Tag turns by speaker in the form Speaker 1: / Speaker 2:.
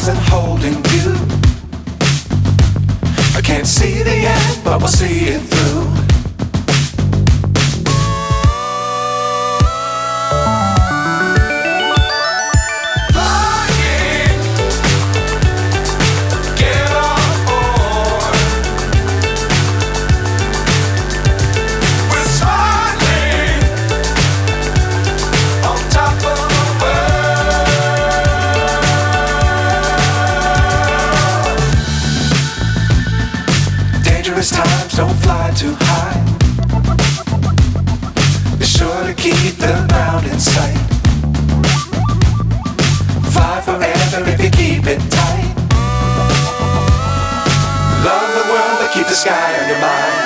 Speaker 1: stars and holding you. I can't see the end, but we'll see it through. Times don't fly too high. Be sure to keep the ground in sight. Fly forever if you keep it tight. Love the world but keep the sky on your mind.